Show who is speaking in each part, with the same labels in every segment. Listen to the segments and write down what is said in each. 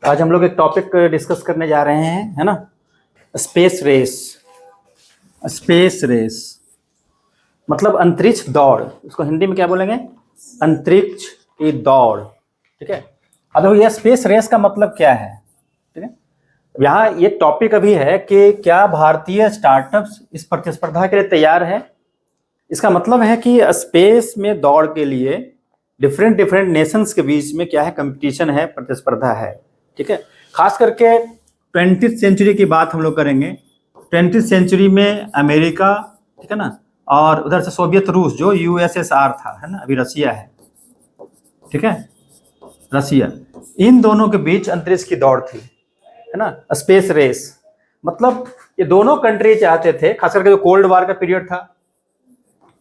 Speaker 1: आज हम लोग एक टॉपिक डिस्कस करने जा रहे हैं, है ना। Space race. स्पेस रेस मतलब अंतरिक्ष दौड़। उसको हिंदी में क्या बोलेंगे? अंतरिक्ष की दौड़। ठीक है। अब देखो यह स्पेस रेस का मतलब क्या है। ठीक है। यहाँ ये टॉपिक अभी है कि क्या भारतीय स्टार्टअप्स इस प्रतिस्पर्धा के लिए तैयार है। इसका मतलब है कि स्पेस में दौड़ के लिए डिफरेंट नेशंस के बीच में क्या है, कंपटीशन है, प्रतिस्पर्धा है। ठीक है। खास करके 20th सेंचुरी की बात हम लोग करेंगे। 20th सेंचुरी में अमेरिका, ठीक है ना, और उधर से सोवियत रूस जो यूएसएसआर था, है ना, अभी रसिया है। ठीक है, रसिया, इन दोनों के बीच अंतरिक्ष की दौड़ थी, है ना, स्पेस रेस। मतलब ये दोनों कंट्री चाहते थे, खास करके जो कोल्ड वार का पीरियड था।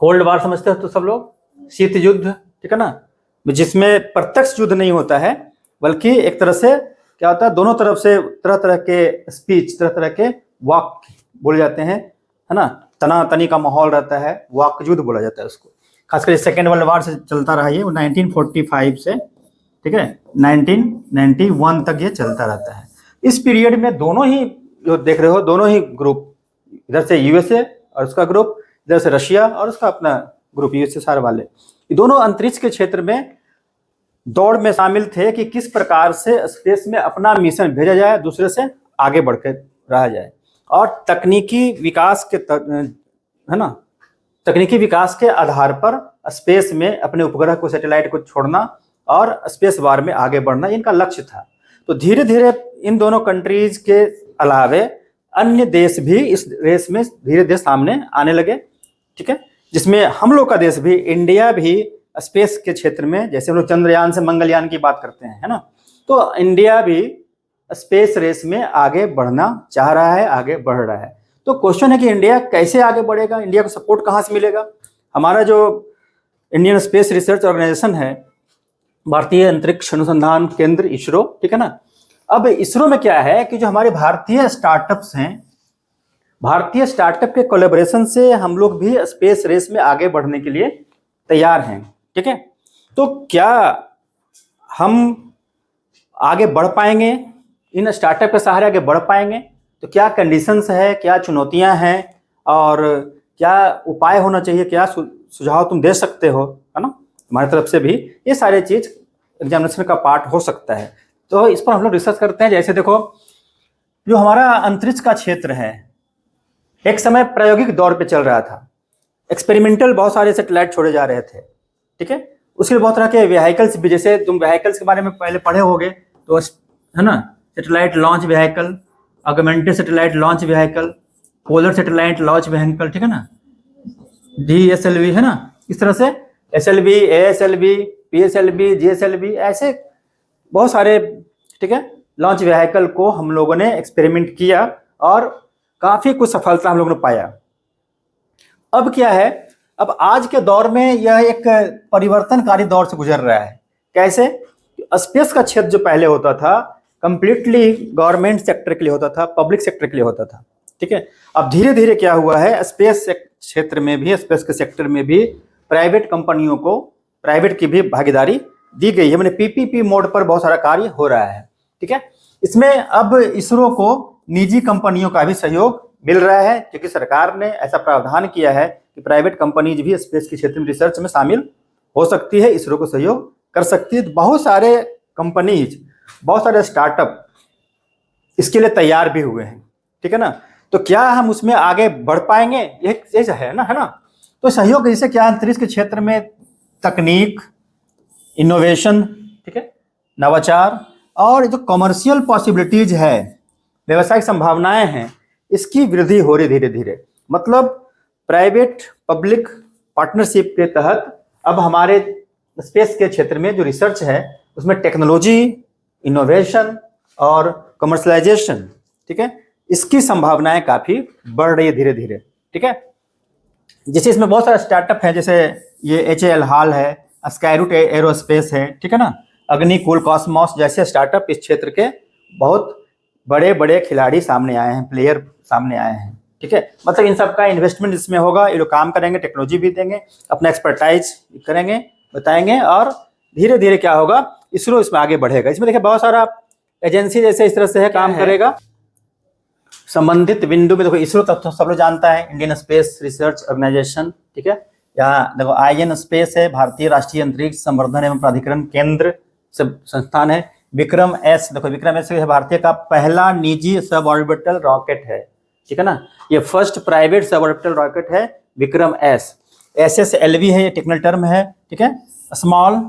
Speaker 1: कोल्ड वार समझते हो तो सब लोग, शीत युद्ध, ठीक है ना, जिसमें प्रत्यक्ष युद्ध नहीं होता है बल्कि एक तरह से क्या होता है, दोनों तरफ से तरह तरह के स्पीच, तरह तरह के वाक बोले जाते हैं, है ना, तना तनी का माहौल रहता है, वाक युद्ध बोला जाता है उसको। खासकर सेकेंड वर्ल्ड वार से चलता रहा ये 1945 से, ठीक है, 1991 तक ये चलता रहता है। इस पीरियड में दोनों ही जो देख रहे हो, दोनों ही ग्रुप, इधर से यूएसए और उसका ग्रुप, इधर से रशिया और उसका अपना ग्रुप यूएसएसआर वाले, ये दोनों अंतरिक्ष के क्षेत्र में दौड़ में शामिल थे कि किस प्रकार से स्पेस में अपना मिशन भेजा जाए, दूसरे से आगे बढ़कर रहा जाए। और तकनीकी विकास के है ना, तकनीकी विकास के आधार पर स्पेस में अपने उपग्रह को, सैटेलाइट को छोड़ना और स्पेस वार में आगे बढ़ना, इनका लक्ष्य था। तो धीरे धीरे इन दोनों कंट्रीज के अलावे अन्य देश भी इस रेस में धीरे धीरे सामने आने लगे। ठीक है, जिसमें हम लोग का देश भी, इंडिया भी स्पेस के क्षेत्र में, जैसे हम लोग चंद्रयान से मंगलयान की बात करते हैं, है ना, तो इंडिया भी स्पेस रेस में आगे बढ़ना चाह रहा है, आगे बढ़ रहा है। तो क्वेश्चन है कि इंडिया कैसे आगे बढ़ेगा, इंडिया को सपोर्ट कहाँ से मिलेगा। हमारा जो इंडियन स्पेस रिसर्च ऑर्गेनाइजेशन है, भारतीय अंतरिक्ष अनुसंधान केंद्र, इसरो, ठीक है ना। अब इसरो में क्या है कि जो हमारे भारतीय स्टार्टअप्स हैं, भारतीय स्टार्टअप के कोलैबोरेशन से हम लोग भी स्पेस रेस में आगे बढ़ने के लिए तैयार हैं। ठीक है, तो क्या हम आगे बढ़ पाएंगे, इन स्टार्टअप के सहारे आगे बढ़ पाएंगे? तो क्या कंडीशंस है, क्या चुनौतियां हैं और क्या उपाय होना चाहिए, क्या सुझाव तुम दे सकते हो, है ना, हमारी तरफ से भी। ये सारे चीज एग्जामिनेशन का पार्ट हो सकता है। तो इस पर हम लोग रिसर्च करते हैं। जैसे देखो, जो हमारा अंतरिक्ष का क्षेत्र है, एक समय प्रायोगिक दौर पे चल रहा था। एक्सपेरिमेंटल बहुत सारे सैटेलाइट छोड़े जा रहे थे। ठीक है, उसके बहुत तरह के व्हीकल्स भी, जैसे तुम व्हीकल्स के बारे में पहले पढ़े होगे तो, है ना, satellite launch vehicle, augmented satellite launch vehicle, polar satellite launch vehicle, ठीक है ना, DSLV, है ना, इस तरह से SLV, ASLV, PSLV, GSLV, ऐसे बहुत सारे, ठीक है, लॉन्च व्हीकल को हम लोगों ने एक्सपेरिमेंट किया और काफी कुछ सफलता हम लोगों ने पाया। अब क्या है, अब आज के दौर में यह एक परिवर्तनकारी दौर से गुजर रहा है। कैसे? स्पेस का क्षेत्र जो पहले होता था कंप्लीटली गवर्नमेंट सेक्टर के लिए होता था, पब्लिक सेक्टर के लिए होता था। ठीक है, अब धीरे धीरे क्या हुआ है, स्पेस क्षेत्र में भी, स्पेस के सेक्टर में भी प्राइवेट कंपनियों को, प्राइवेट की भी भागीदारी दी गई है। मैंने PPP मोड पर बहुत सारा कार्य हो रहा है। ठीक है, इसमें अब इसरो को निजी कंपनियों का भी सहयोग मिल रहा है, क्योंकि सरकार ने ऐसा प्रावधान किया है कि प्राइवेट कंपनीज भी स्पेस के क्षेत्र में रिसर्च में शामिल हो सकती है, इसरो को सहयोग कर सकती है। तो बहुत सारे कंपनीज, बहुत सारे स्टार्टअप इसके लिए तैयार भी हुए हैं। ठीक है ना, तो क्या हम उसमें आगे बढ़ पाएंगे, ये चीज है ना, है ना। तो सहयोग जैसे क्या, अंतरिक्ष के क्षेत्र में तकनीक, इनोवेशन, ठीक है, नवाचार और जो कमर्शियल पॉसिबिलिटीज है, व्यवसायिक संभावनाएं हैं, इसकी वृद्धि हो रही धीरे धीरे। मतलब प्राइवेट पब्लिक पार्टनरशिप के तहत अब हमारे स्पेस के क्षेत्र में जो रिसर्च है, उसमें टेक्नोलॉजी, इनोवेशन और कमर्शलाइजेशन, ठीक है, इसकी संभावनाएं काफी बढ़ रही है धीरे धीरे। ठीक है, जैसे इसमें बहुत सारे स्टार्टअप हैं, जैसे ये HAL हॉल है, स्काईरूट एरोस्पेस है, ठीक है ना, अग्निकुल कॉस्मोस जैसे स्टार्टअप इस क्षेत्र के बहुत बड़े बड़े खिलाड़ी सामने आए हैं, प्लेयर सामने आए हैं। ठीक है, मतलब इन सब का इन्वेस्टमेंट इसमें होगा, ये लोग काम करेंगे, टेक्नोलॉजी भी देंगे, अपना एक्सपर्टाइज करेंगे, बताएंगे, और धीरे धीरे क्या होगा, इसरो इसमें आगे बढ़ेगा। इसमें देखिए बहुत सारा एजेंसी जैसे इस तरह से है, काम करेगा। संबंधित बिंदु में देखो इसरो तो सब लोग जानता है, इंडियन स्पेस रिसर्च ऑर्गेनाइजेशन, ठीक है। यहाँ देखो IN स्पेस है, भारतीय राष्ट्रीय अंतरिक्ष संवर्धन एवं प्राधिकरण केंद्र सब संस्थान है। विक्रम S, देखो विक्रम S भारतीय का पहला निजी सब ऑर्बिटल रॉकेट है, ठीक है ना। ये first private sub orbital rocket है विक्रम S। SSLV है, ये टेक्निकल टर्म है, ठीक है, स्मॉल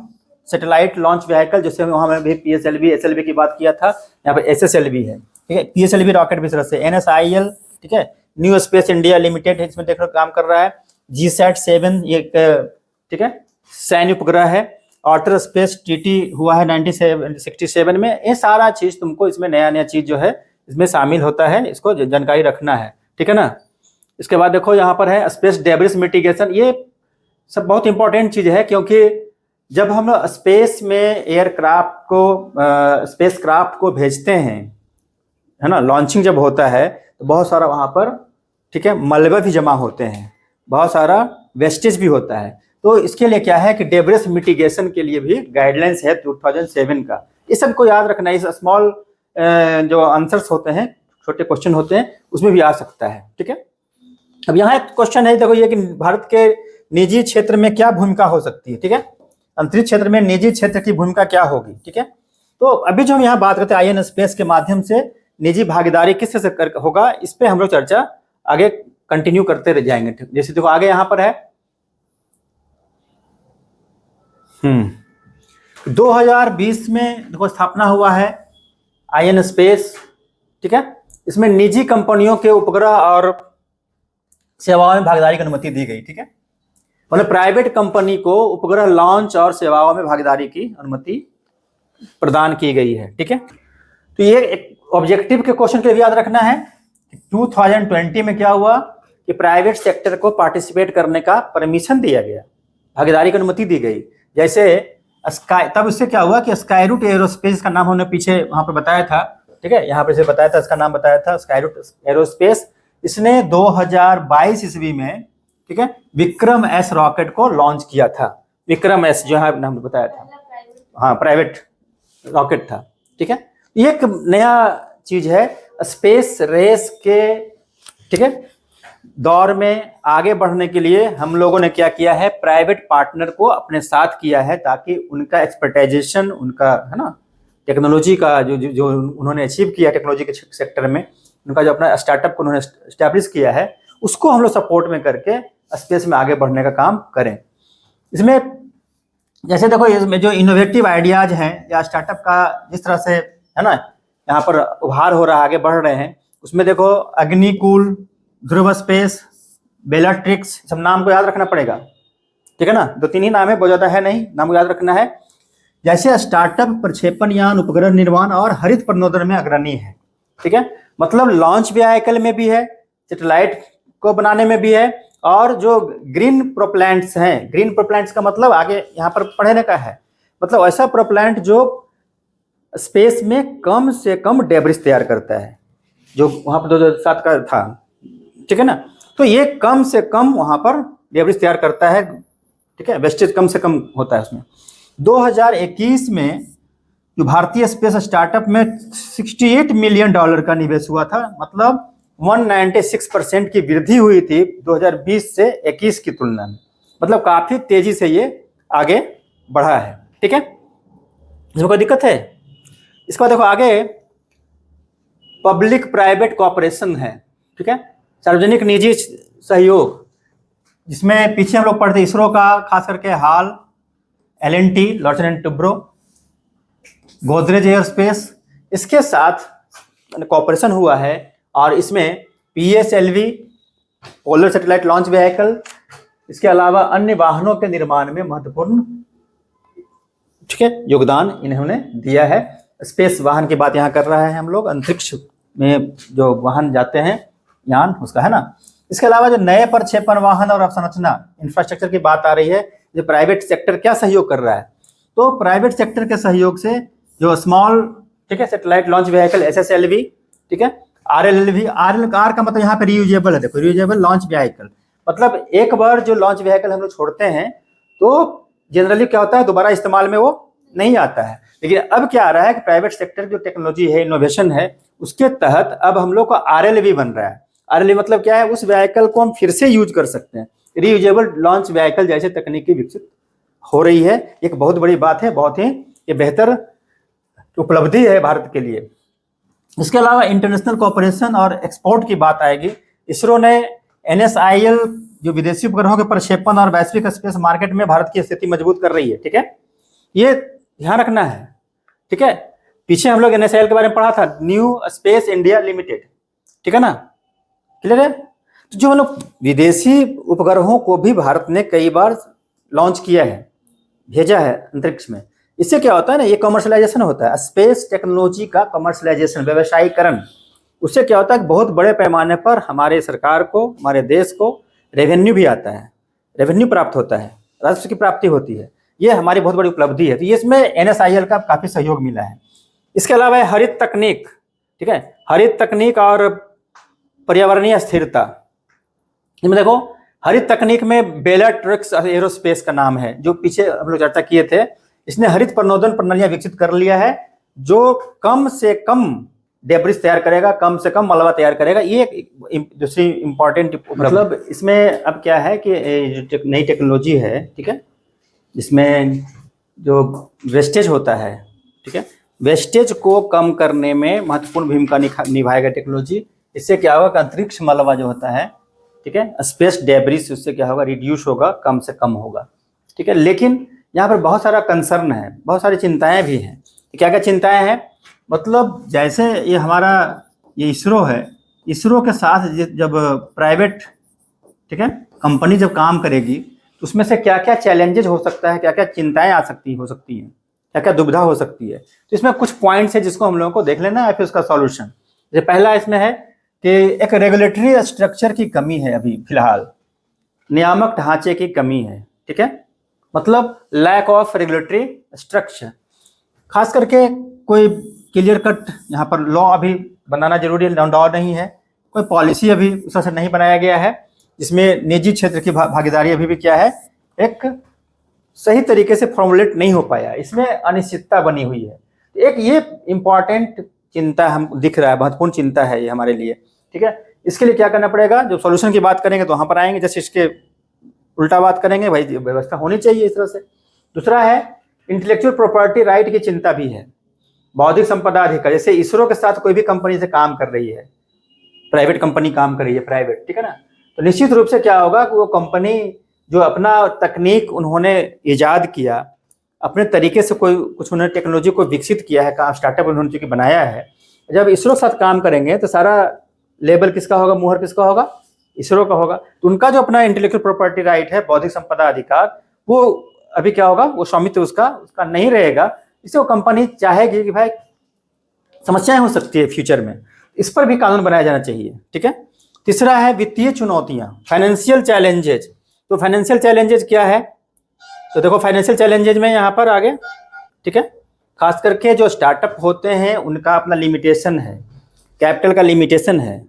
Speaker 1: सैटेलाइट लॉन्च व्हीकल, जैसे वहाँ में भी PSLV SLV की बात किया था, यहाँ पे SSLV है, ठीक है। PSLV रॉकेट भी इस तरह से। NSIL, ठीक है, न्यू स्पेस इंडिया लिमिटेड है, इसमें देखो काम कर रहा है। GSAT-7 ये ठीक है सैन्य उपग्रह है। ऑर्टर स्पेस TT हुआ है 1967 में। ये सारा चीज तुमको इसमें नया नया चीज जो है इसमें शामिल होता है, इसको जानकारी रखना है, ठीक है ना। इसके बाद देखो यहाँ पर है स्पेस डेब्रिस मिटिगेशन। ये सब बहुत इंपॉर्टेंट चीज है, क्योंकि जब हम स्पेस में एयरक्राफ्ट को स्पेस क्राफ्ट को भेजते हैं, है ना, लॉन्चिंग जब होता है तो बहुत सारा वहाँ पर, ठीक है, मलबे भी जमा होते हैं, बहुत सारा वेस्टेज भी होता है। तो इसके लिए क्या है कि डेब्रिस मिटिगेशन के लिए भी गाइडलाइंस है 2007 का। इस सबको याद रखना है। इस स्मॉल जो आंसर्स होते हैं, छोटे क्वेश्चन होते हैं, उसमें भी आ सकता है, ठीक है। अब यहाँ एक क्वेश्चन है, देखो ये कि भारत के निजी क्षेत्र में क्या भूमिका हो सकती है, ठीक है। अंतरिक्ष क्षेत्र में निजी क्षेत्र की भूमिका क्या होगी, ठीक है। तो अभी जो हम यहाँ बात करते हैं IN स्पेस के माध्यम से निजी भागीदारी किस तरह से होगा, इस पे हम लोग चर्चा आगे कंटिन्यू करते रह जाएंगे। जैसे देखो आगे यहाँ पर है 2020 में देखो स्थापना हुआ है IN स्पेस, ठीक है। इसमें निजी कंपनियों के उपग्रह और सेवाओं में भागीदारी की अनुमति दी गई, ठीक है। मतलब प्राइवेट कंपनी को उपग्रह लॉन्च और सेवाओं में भागीदारी की अनुमति प्रदान की गई है, ठीक है। तो ये एक ऑब्जेक्टिव के क्वेश्चन के लिए याद रखना है। 2020 में क्या हुआ कि प्राइवेट सेक्टर को पार्टिसिपेट करने का परमिशन दिया गया, भागीदारी की अनुमति दी गई। जैसे स्काई, तब इससे क्या हुआ कि स्काईरूट एरोस्पेस का नाम हमने पीछे वहां पर बताया था, ठीक है, यहाँ पर से बताया था, इसका नाम बताया था स्काईरूट एरोस्पेस। इसने 2022 ईस्वी में, ठीक है, विक्रम S रॉकेट को लॉन्च किया था। विक्रम S जो है नाम बताया था, हाँ प्राइवेट रॉकेट था, ठीक है। ये एक नया चीज है स्पेस रेस के, ठीक है, दौर में आगे बढ़ने के लिए हम लोगों ने क्या किया है, प्राइवेट पार्टनर को अपने साथ किया है, ताकि उनका एक्सपर्टाइजेशन, उनका, है ना, टेक्नोलॉजी का जो उन्होंने अचीव किया टेक्नोलॉजी के सेक्टर में, उनका जो अपना स्टार्टअप को उन्होंने एस्टैब्लिश किया है, उसको हम लोग सपोर्ट में करके स्पेस में आगे बढ़ने का काम करें। इसमें जैसे देखो इसमें जो इनोवेटिव आइडियाज हैं या स्टार्टअप का जिस तरह से, है ना, यहाँ पर उभार हो रहा है, आगे बढ़ रहे हैं, उसमें देखो अग्निकूल, ध्रुव स्पेस, बेलाट्रिक्स, सब नाम को याद रखना पड़ेगा, ठीक है ना। 2-3 ही नाम है, बहुत ज्यादा है नहीं, नाम को याद रखना है। जैसे स्टार्टअप प्रक्षेपण यान, उपग्रह निर्माण और हरित प्रणोदन में अग्रणी है, ठीक है। मतलब लॉन्च व्हीकल में भी है, सैटेलाइट को बनाने में भी है, और जो ग्रीन प्रोप्लांट्स हैं, ग्रीन प्रोप्लांट्स का मतलब आगे यहाँ पर पढ़ने का है, मतलब ऐसा प्रोप्लांट जो स्पेस में कम से कम डेब्रिस तैयार करता है, जो वहाँ पर 2007 का था, ठीक है ना। तो ये कम से कम वहाँ पर डेब्रिस तैयार करता है, ठीक है, वेस्टेज कम से कम होता है उसमें। 2021 में जो भारतीय स्पेस स्टार्टअप में $68 मिलियन का निवेश हुआ था, मतलब 196% की वृद्धि हुई थी 2020 से 21 की तुलना में, मतलब काफी तेजी से ये आगे बढ़ा है, ठीक है। इसमें कोई दिक्कत है? इसके बाद देखो आगे पब्लिक प्राइवेट कॉपरेशन है, ठीक है, सार्वजनिक निजी सहयोग, जिसमें पीछे हम लोग पढ़ते इसरो का, खास करके हाल, L&T Larsen and Toubro, Godrej aerospace, इसके साथ कॉपरेशन हुआ है। और इसमें PSLV polar satellite launch vehicle, इसके अलावा अन्य वाहनों के निर्माण में महत्वपूर्ण, ठीक है, योगदान इन्होंने दिया है। स्पेस वाहन की बात यहाँ कर रहा है हम लोग, अंतरिक्ष में जो वाहन जाते हैं, यान उसका, है ना। इसके अलावा जो नए प्रक्षेपण वाहन और अवसंरचना इंफ्रास्ट्रक्चर की बात आ रही है, जो प्राइवेट सेक्टर क्या सहयोग कर रहा है, तो प्राइवेट सेक्टर के सहयोग से जो स्मॉल, ठीक है, सैटेलाइट लॉन्च व्हीकल SSLV, ठीक है, RLLV, R का मतलब यहाँ पे रियूजेबल है, देखो रियूजेबल लॉन्च व्हीकल, मतलब एक बार जो लॉन्च व्हीकल हम लोग छोड़ते हैं तो जनरली क्या होता है, दोबारा इस्तेमाल में वो नहीं आता है। लेकिन अब क्या आ रहा है कि प्राइवेट सेक्टर जो टेक्नोलॉजी है, इनोवेशन है, उसके तहत अब हम लोग का RLV बन रहा है। RLV मतलब क्या है? उस व्हीकल को हम फिर से यूज कर सकते हैं। रीयूजेबल लॉन्च व्हीकल जैसे तकनीकी विकसित हो रही है, एक बहुत बड़ी बात है, बहुत ही ये बेहतर उपलब्धि है भारत के लिए। इसके अलावा इंटरनेशनल कोऑपरेशन और एक्सपोर्ट की बात आएगी। इसरो ने NSIL जो विदेशी उपग्रहों के प्रक्षेपण और वैश्विक स्पेस मार्केट में भारत की स्थिति मजबूत कर रही है। ठीक है, ये ध्यान रखना है। ठीक है, पीछे हम लोग NSIL के बारे में पढ़ा था, न्यू स्पेस इंडिया लिमिटेड। ठीक है ना, क्लियर है? तो जो हम लोग विदेशी उपग्रहों को भी भारत ने कई बार लॉन्च किया है, भेजा है अंतरिक्ष में। इससे क्या होता है ना, ये कमर्शलाइजेशन होता है, स्पेस टेक्नोलॉजी का कमर्शलाइजेशन, व्यवसायीकरण। उससे क्या होता है कि बहुत बड़े पैमाने पर हमारे सरकार को, हमारे देश को रेवेन्यू भी आता है, रेवेन्यू प्राप्त होता है, राजस्व की प्राप्ति होती है। ये हमारी बहुत बड़ी उपलब्धि है। तो ये इसमें NSIL का काफी सहयोग मिला है। इसके अलावा है हरित तकनीक। ठीक है, हरित तकनीक और पर्यावरणीय स्थिरता। इसमें देखो, हरित तकनीक में बेलाट्रिक्स एरोस्पेस का नाम है, जो पीछे हम लोग चर्चा किए थे। इसने हरित प्रनोदन प्रणालियां विकसित कर लिया है, जो कम से कम डेब्रिस तैयार करेगा, कम से कम मलबा तैयार करेगा। ये एक दूसरी इंपॉर्टेंट, मतलब इसमें अब क्या है कि जो नई टेक्नोलॉजी है, ठीक है, इसमें जो वेस्टेज होता है, ठीक है, वेस्टेज को कम करने में महत्वपूर्ण भूमिका निभाएगा टेक्नोलॉजी। इससे क्या होगा कि अंतरिक्ष मलबा जो होता है, ठीक है, स्पेस डेब्रिस, उससे क्या होगा, रिड्यूस होगा, कम से कम होगा। ठीक है, लेकिन यहाँ पर बहुत सारा कंसर्न है, बहुत सारी चिंताएं भी हैं। क्या क्या चिंताएं हैं? मतलब जैसे ये हमारा ये इसरो है, इसरो के साथ जब प्राइवेट, ठीक है, कंपनी जब काम करेगी तो उसमें से क्या क्या चैलेंजेस हो सकता है, क्या क्या चिंताएं हो सकती हैं, क्या क्या दुविधा हो सकती है। तो इसमें कुछ पॉइंट्स है जिसको हम लोगों को देख लेना है, फिर उसका सॉल्यूशन। जैसे पहला इसमें है कि एक रेगुलेटरी स्ट्रक्चर की कमी है, अभी फिलहाल नियामक ढांचे की कमी है। ठीक है, मतलब लैक ऑफ रेगुलेटरी स्ट्रक्चर। खास करके कोई क्लियर कट यहाँ पर लॉ अभी बनाना जरूरी है, लॉ नहीं है, कोई पॉलिसी अभी उस तरह से नहीं बनाया गया है जिसमें निजी क्षेत्र की भागीदारी अभी भी क्या है, एक सही तरीके से फॉर्मुलेट नहीं हो पाया, इसमें अनिश्चितता बनी हुई है। एक ये इंपॉर्टेंट चिंता हम दिख रहा है, महत्वपूर्ण चिंता है ये हमारे लिए। ठीक है, इसके लिए क्या करना पड़ेगा? जब सॉल्यूशन की बात करेंगे तो वहाँ पर आएंगे, जैसे इसके उल्टा बात करेंगे, भाई व्यवस्था होनी चाहिए इस तरह से। दूसरा है इंटेलेक्चुअल प्रॉपर्टी राइट की चिंता भी है, बौद्धिक संपदा अधिकार। जैसे इसरो के साथ कोई भी कंपनी से काम कर रही है, प्राइवेट कंपनी काम कर रही है, प्राइवेट, ठीक है ना, तो निश्चित रूप से क्या होगा कि वो कंपनी जो अपना तकनीक उन्होंने ईजाद किया, अपने तरीके से कोई कुछ उन्होंने टेक्नोलॉजी को विकसित किया है, काम स्टार्टअप उन्होंने जो कि बनाया है, जब इसरो के साथ काम करेंगे तो सारा लेबल किसका होगा, मुहर किसका होगा? इसरो का होगा। तो उनका जो अपना इंटेलेक्चुअल प्रॉपर्टी राइट है, बौद्धिक संपदा अधिकार, वो अभी क्या होगा, वो स्वामित्व उसका नहीं रहेगा। इससे वो कंपनी चाहेगी कि भाई समस्याएं हो सकती है फ्यूचर में, इस पर भी कानून बनाया जाना चाहिए। ठीक है, तीसरा है वित्तीय चुनौतियां, फाइनेंशियल चैलेंजेज। तो फाइनेंशियल चैलेंजेज क्या है? तो देखो फाइनेंशियल चैलेंजेज में यहाँ पर आगे, ठीक है, खास करके जो स्टार्टअप होते हैं उनका अपना लिमिटेशन है, कैपिटल का लिमिटेशन है।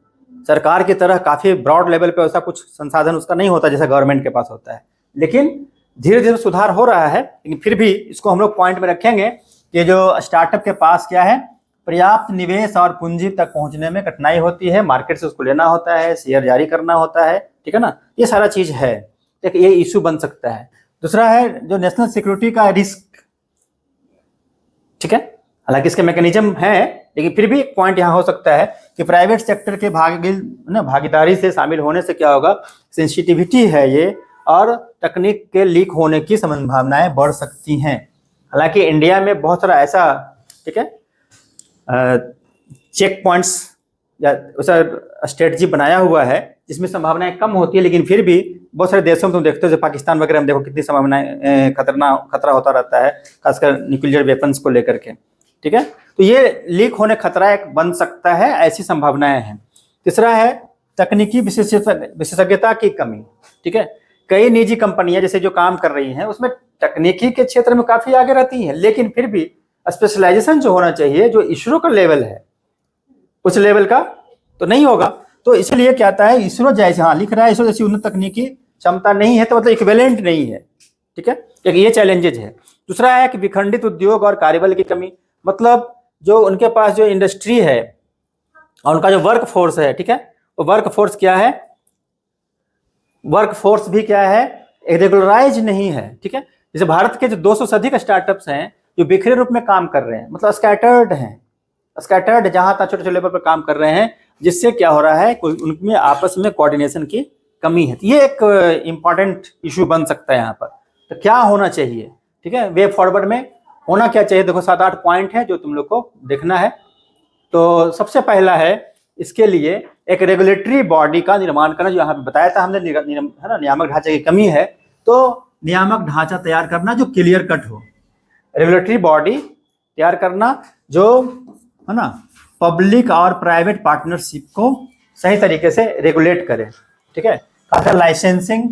Speaker 1: सरकार की तरह काफ़ी ब्रॉड लेवल पे ऐसा कुछ संसाधन उसका नहीं होता जैसा गवर्नमेंट के पास होता है। लेकिन धीरे धीरे सुधार हो रहा है, लेकिन फिर भी इसको हम लोग पॉइंट में रखेंगे कि जो स्टार्टअप के पास क्या है, पर्याप्त निवेश और पूंजी तक पहुंचने में कठिनाई होती है, मार्केट से उसको लेना होता है, शेयर जारी करना होता है, ठीक है ना, ये सारा चीज़ है, एक ये इशू बन सकता है। दूसरा है जो नेशनल सिक्योरिटी का रिस्क, ठीक है, हालांकि इसके मैकेनिज्म है, लेकिन फिर भी एक पॉइंट यहाँ हो सकता है कि प्राइवेट सेक्टर के भागीदारी से शामिल होने से क्या होगा, सेंसिटिविटी है ये, और तकनीक के लीक होने की संभावनाएं बढ़ सकती हैं। हालांकि इंडिया में बहुत सारा ऐसा, ठीक है, चेक पॉइंट्स या ऐसा स्ट्रेटजी बनाया हुआ है जिसमें संभावनाएं कम होती है, लेकिन फिर भी बहुत सारे देशों में तुम देखते हो, जैसे पाकिस्तान वगैरह में देखो कितनी संभावनाएं खतरा होता रहता है, खासकर न्यूक्लियर वेपन्स को लेकर के। ठीक है, तो ये लीक होने खतरा एक बन सकता है, ऐसी संभावनाएं हैं। तीसरा है तकनीकी विशेषज्ञता की कमी। ठीक है, कई निजी कंपनियां जैसे जो काम कर रही हैं उसमें तकनीकी के क्षेत्र में काफी आगे रहती हैं, लेकिन फिर भी स्पेशलाइजेशन जो होना चाहिए, जो इसरो का लेवल है, उस लेवल का तो नहीं होगा। तो इसलिए क्या आता है, इसरो जैसे लिख रहा है, इसरो जैसी उन्नत तकनीकी क्षमता नहीं है, तो मतलब इक्विवेलेंट नहीं है। ठीक है, एक ये चैलेंजेज है। दूसरा है कि विखंडित उद्योग और कार्यबल की कमी, मतलब जो उनके पास जो इंडस्ट्री है और उनका जो वर्क फोर्स है, ठीक है, वो वर्क फोर्स क्या है, वर्क फोर्स भी क्या है, रेगुलराइज नहीं है, ठीक है। जैसे भारत के जो 200 से अधिक स्टार्टअप्स हैं जो बिखरे रूप में काम कर रहे हैं, मतलब स्कैटर्ड हैं, स्कैटर्ड जहां तक छोटे छोटे लेवल पर काम कर रहे हैं, जिससे क्या हो रहा है, उनमें आपस में कोऑर्डिनेशन की कमी है। ये एक इंपॉर्टेंट इशू बन सकता है यहाँ पर। तो क्या होना चाहिए, ठीक है, वे फॉरवर्ड में होना क्या चाहिए, देखो 7-8 पॉइंट है जो तुम लोग को देखना है। तो सबसे पहला है इसके लिए एक रेगुलेटरी बॉडी का निर्माण करना, जो यहाँ पे बताया था हमने, है ना, नियामक ढांचे की कमी है, तो नियामक ढांचा तैयार करना जो क्लियर कट हो, रेगुलेटरी बॉडी तैयार करना जो है ना पब्लिक और प्राइवेट पार्टनरशिप को सही तरीके से रेगुलेट करे, ठीक है, खासकर लाइसेंसिंग,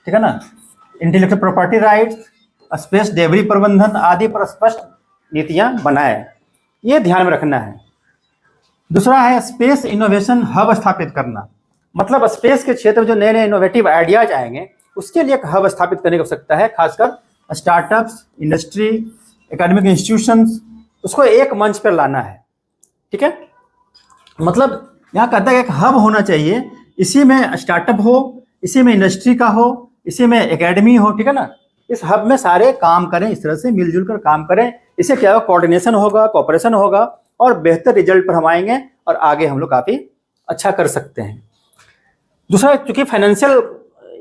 Speaker 1: ठीक है ना, intellectual property rights, space debris प्रबंधन आदि पर स्पष्ट नीतियां बनाए, ये ध्यान में रखना है। दूसरा है स्पेस इनोवेशन हब स्थापित करना, मतलब स्पेस के क्षेत्र में जो नए नए इनोवेटिव आइडियाज आएंगे उसके लिए एक हब स्थापित करने की आवश्यकता है, खासकर स्टार्टअप्स, इंडस्ट्री, एकेडमिक इंस्टीट्यूशंस, उसको एक मंच पर लाना है, ठीक है। मतलब यहाँ कहता है एक हब होना चाहिए, इसी में स्टार्टअप हो, इसी में इंडस्ट्री का हो, इसी में एकेडमी हो, ठीक है ना, इस हब में सारे काम करें, इस तरह से मिलजुल कर काम करें, इससे क्या होगा, कोऑर्डिनेशन होगा, कोऑपरेशन होगा और बेहतर रिजल्ट पर हम आएंगे और आगे हम लोग काफ़ी अच्छा कर सकते हैं। दूसरा, चूंकि फाइनेंशियल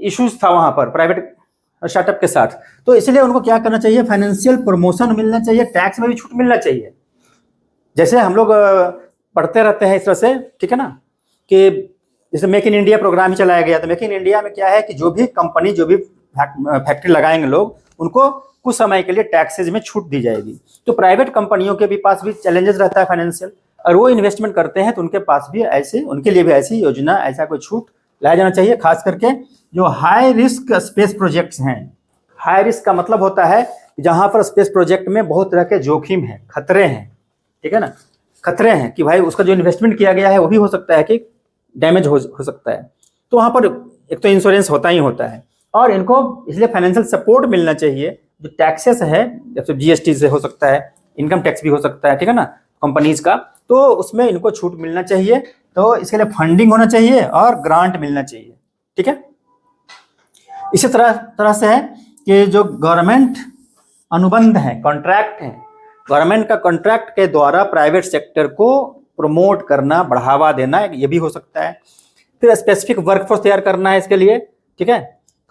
Speaker 1: इश्यूज था वहाँ पर प्राइवेट स्टार्टअप के साथ, तो इसलिए उनको क्या करना चाहिए, फाइनेंशियल प्रमोशन मिलना चाहिए, टैक्स में भी छूट मिलना चाहिए। जैसे हम लोग पढ़ते रहते हैं इस तरह से, ठीक है ना, कि जैसे मेक इन इंडिया प्रोग्राम ही चलाया गया, तो मेक इन इंडिया में क्या है कि जो भी कंपनी, जो भी फैक्ट्री लगाएंगे लोग, उनको कुछ समय के लिए टैक्सेज में छूट दी जाएगी। तो प्राइवेट कंपनियों के भी पास भी चैलेंजेस रहता है फाइनेंशियल, और वो इन्वेस्टमेंट करते हैं तो उनके पास भी ऐसे, उनके लिए भी ऐसी योजना, ऐसा कोई छूट लाया जाना चाहिए। खास करके जो हाई रिस्क स्पेस प्रोजेक्ट्स हैं, हाई रिस्क का मतलब होता है जहां पर स्पेस प्रोजेक्ट में बहुत तरह के जोखिम हैं, खतरे हैं, ठीक है ना, खतरे हैं कि भाई उसका जो इन्वेस्टमेंट किया गया है वो भी हो सकता है कि डैमेज हो सकता है, तो वहाँ पर एक तो इंश्योरेंस होता ही होता है, और इनको इसलिए फाइनेंशियल सपोर्ट मिलना चाहिए। जो टैक्सेस है, जैसे जीएसटी से हो सकता है, इनकम टैक्स भी हो सकता है, ठीक है ना, कंपनीज का, तो उसमें इनको छूट मिलना चाहिए। तो इसके लिए फंडिंग होना चाहिए और ग्रांट मिलना चाहिए, ठीक है। इसी तरह से है कि जो गवर्नमेंट अनुबंध है, कॉन्ट्रैक्ट है, गवर्नमेंट का कॉन्ट्रैक्ट के द्वारा प्राइवेट सेक्टर को प्रमोट करना, बढ़ावा देना, ये भी हो सकता है। फिर स्पेसिफिक वर्कफोर्स तैयार करना है इसके लिए, ठीक है,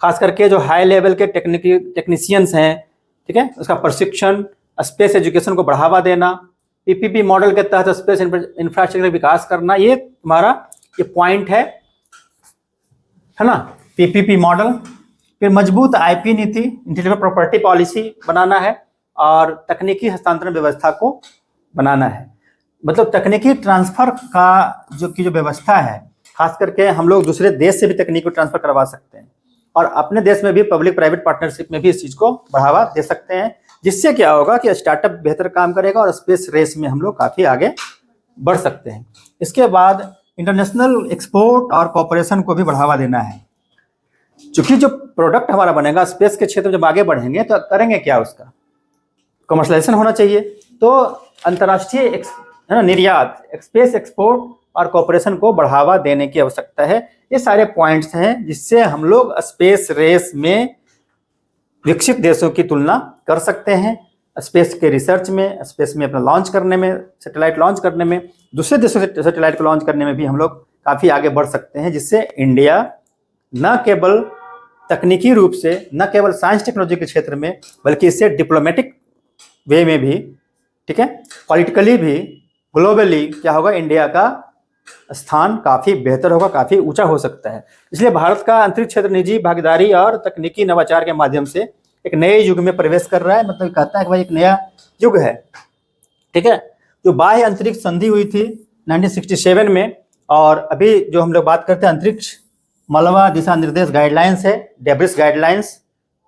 Speaker 1: खास करके जो हाई लेवल के टेक्नीशियंस हैं, ठीक है, उसका प्रशिक्षण, स्पेस एजुकेशन को बढ़ावा देना, पीपीपी मॉडल के तहत स्पेस इंफ्रास्ट्रक्चर विकास करना, ये तुम्हारा ये पॉइंट है ना, पीपीपी मॉडल। फिर मजबूत आईपी नीति, इंटेलेक्चुअल प्रॉपर्टी पॉलिसी बनाना है, और तकनीकी हस्तांतरण व्यवस्था को बनाना है। मतलब तकनीकी ट्रांसफर का जो व्यवस्था है, खास करके हम लोग दूसरे देश से भी तकनीक को ट्रांसफर करवा सकते हैं, और अपने देश में भी पब्लिक प्राइवेट पार्टनरशिप में भी इस चीज़ को बढ़ावा दे सकते हैं, जिससे क्या होगा कि स्टार्टअप बेहतर काम करेगा और स्पेस रेस में हम लोग काफ़ी आगे बढ़ सकते हैं। इसके बाद इंटरनेशनल एक्सपोर्ट और कॉपरेशन को भी बढ़ावा देना है, क्योंकि जो प्रोडक्ट हमारा बनेगा स्पेस के क्षेत्र में जब आगे बढ़ेंगे तो करेंगे क्या, उसका कमर्शलाइजेशन होना चाहिए। तो अंतर्राष्ट्रीय निर्यात, स्पेस एक्सपोर्ट और कॉपरेशन को बढ़ावा देने की आवश्यकता है। ये सारे पॉइंट्स हैं जिससे हम लोग स्पेस रेस में विकसित देशों की तुलना कर सकते हैं। स्पेस के रिसर्च में, स्पेस में अपना लॉन्च करने में, सैटेलाइट लॉन्च करने में, दूसरे देशों से सैटेलाइट को लॉन्च करने में भी हम लोग काफ़ी आगे बढ़ सकते हैं, जिससे इंडिया न केवल तकनीकी रूप से, न केवल साइंस टेक्नोलॉजी के क्षेत्र में, बल्कि इससे डिप्लोमेटिक वे में भी, ठीक है, पॉलिटिकली भी, ग्लोबली क्या होगा, इंडिया का स्थान काफ़ी बेहतर होगा, काफ़ी ऊंचा हो सकता है। इसलिए भारत का अंतरिक्ष क्षेत्र निजी भागीदारी और तकनीकी नवाचार के माध्यम से एक नए युग में प्रवेश कर रहा है। मतलब कहता है कि भाई एक नया युग है, ठीक है। जो बाह्य अंतरिक्ष संधि हुई थी 1967 में, और अभी जो हम लोग बात करते हैं अंतरिक्ष मलबा दिशा निर्देश गाइडलाइंस है, डेब्रिस गाइडलाइंस,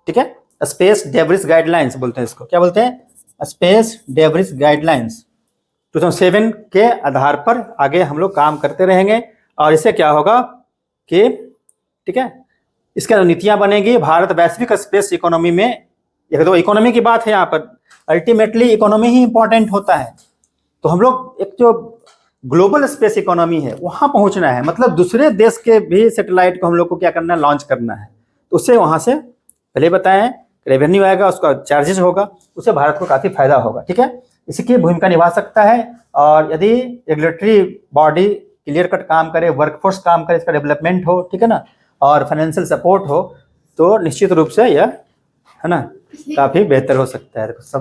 Speaker 1: ठीक है, स्पेस डेब्रिस गाइडलाइंस बोलते हैं इसको, क्या बोलते हैं, स्पेस डेब्रिस गाइडलाइंस 2007 के आधार पर आगे हम लोग काम करते रहेंगे। और इससे क्या होगा कि, ठीक है, इसके नीतियां बनेगी, भारत वैश्विक स्पेस इकोनॉमी में एक तो इकोनॉमी की बात है यहाँ पर, अल्टीमेटली इकोनॉमी ही इंपॉर्टेंट होता है। तो हम लोग एक जो ग्लोबल स्पेस इकोनॉमी है वहाँ पहुँचना है, मतलब दूसरे देश के भी सैटेलाइट को हम लोग को क्या करना है, लॉन्च करना है। तो उससे वहाँ से पहले बताएं रेवेन्यू आएगा, उसका चार्जेस होगा, उससे भारत को काफ़ी फायदा होगा। ठीक है, इसकी भूमिका निभा सकता है। और यदि रेगुलेटरी बॉडी क्लियर कट काम करे, वर्कफोर्स काम करे, इसका डेवलपमेंट हो, ठीक है ना, और फाइनेंशियल सपोर्ट हो, तो निश्चित रूप से यह है ना काफ़ी बेहतर हो सकता है। सब